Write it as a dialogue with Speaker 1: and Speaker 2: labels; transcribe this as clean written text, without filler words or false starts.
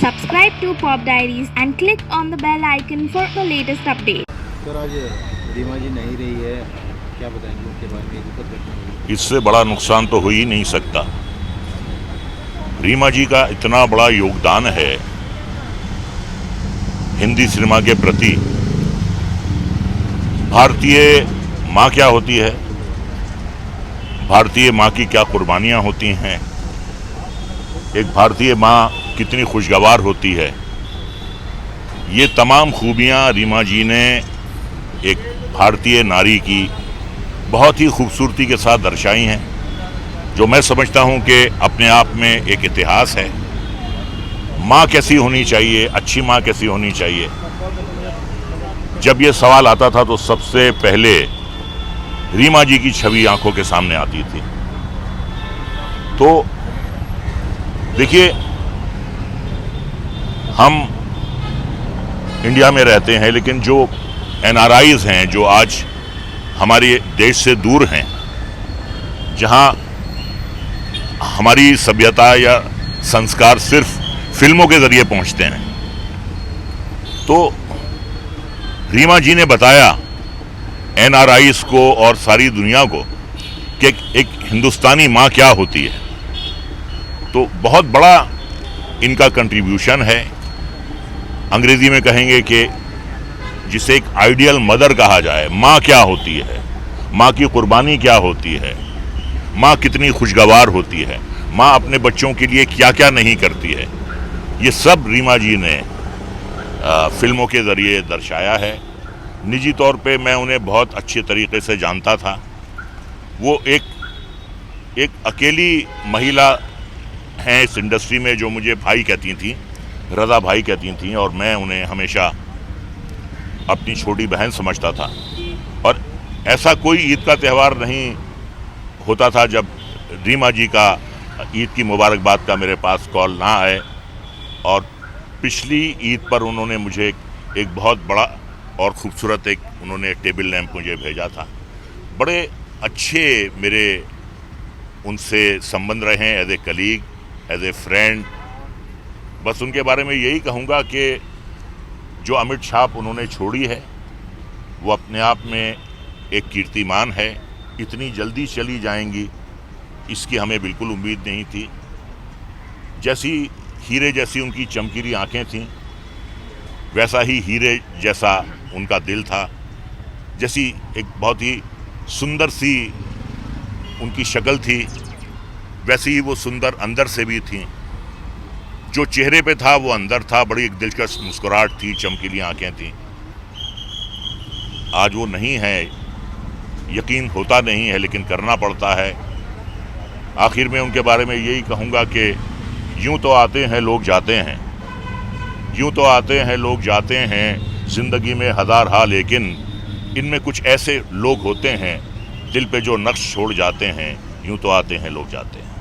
Speaker 1: Subscribe to Pop Diaries and click on the bell icon for the latest update.
Speaker 2: Sir आज रीमा जी नहीं रही है, क्या बताएंगे उनके बारे में? दुखद घटना हुई।
Speaker 3: इससे बड़ा नुकसान तो हो ही नहीं सकता। रीमा जी का इतना बड़ा योगदान है हिंदी सिनेमा के प्रति। भारतीय माँ क्या होती है, भारतीय माँ की क्या कुर्बानियाँ होती हैं, एक भारतीय माँ कितनी खुशगवार होती है, ये तमाम खूबियाँ रीमा जी ने एक भारतीय नारी की बहुत ही खूबसूरती के साथ दर्शाई हैं, जो मैं समझता हूँ कि अपने आप में एक इतिहास है। माँ कैसी होनी चाहिए, अच्छी माँ कैसी होनी चाहिए, जब ये सवाल आता था तो सबसे पहले रीमा जी की छवि आंखों के सामने आती थी। तो देखिए, हम इंडिया में रहते हैं, लेकिन जो NRIs हैं, जो आज हमारे देश से दूर हैं, जहां हमारी सभ्यता या संस्कार सिर्फ फिल्मों के जरिए पहुंचते हैं, तो रीमा जी ने बताया NRIs को और सारी दुनिया को कि एक हिंदुस्तानी माँ क्या होती है। तो बहुत बड़ा इनका कंट्रीब्यूशन है। अंग्रेजी में कहेंगे कि जिसे एक आइडियल मदर कहा जाए, माँ क्या होती है, माँ की कुर्बानी क्या होती है, माँ कितनी खुशगवार होती है, माँ अपने बच्चों के लिए क्या क्या नहीं करती है, ये सब रीमा जी ने फिल्मों के ज़रिए दर्शाया है। निजी तौर पे मैं उन्हें बहुत अच्छे तरीके से जानता था। वो एक अकेली महिला हैं इस इंडस्ट्री में जो मुझे भाई कहती थी, रज़ा भाई कहती थी, और मैं उन्हें हमेशा अपनी छोटी बहन समझता था। और ऐसा कोई ईद का त्यौहार नहीं होता था जब रीमा जी का ईद की मुबारकबाद का मेरे पास कॉल ना आए। और पिछली ईद पर उन्होंने मुझे एक बहुत बड़ा और ख़ूबसूरत उन्होंने टेबल लैंप मुझे भेजा था। बड़े अच्छे मेरे उनसे संबंध रहे as a colleague, as a friend. बस उनके बारे में यही कहूँगा कि जो अमिट छाप उन्होंने छोड़ी है वो अपने आप में एक कीर्तिमान है। इतनी जल्दी चली जाएंगी इसकी हमें बिल्कुल उम्मीद नहीं थी। जैसी हीरे जैसी उनकी चमकीली आंखें थीं, वैसा ही हीरे जैसा उनका दिल था। जैसी एक बहुत ही सुंदर सी उनकी शक्ल थी, वैसे ही वो सुंदर अंदर से भी थी। जो चेहरे पे था वो अंदर था। बड़ी एक दिलकश मुस्कुराहट थी, चमकीली आंखें थीं। आज वो नहीं है, यकीन होता नहीं है, लेकिन करना पड़ता है। आखिर में उनके बारे में यही कहूँगा कि यूं तो आते हैं लोग जाते हैं, यूं तो आते हैं लोग जाते हैं, ज़िंदगी में हज़ार हाल, लेकिन इनमें कुछ ऐसे लोग होते हैं दिल पे जो नक्श छोड़ जाते हैं। यूं तो आते हैं लोग जाते हैं।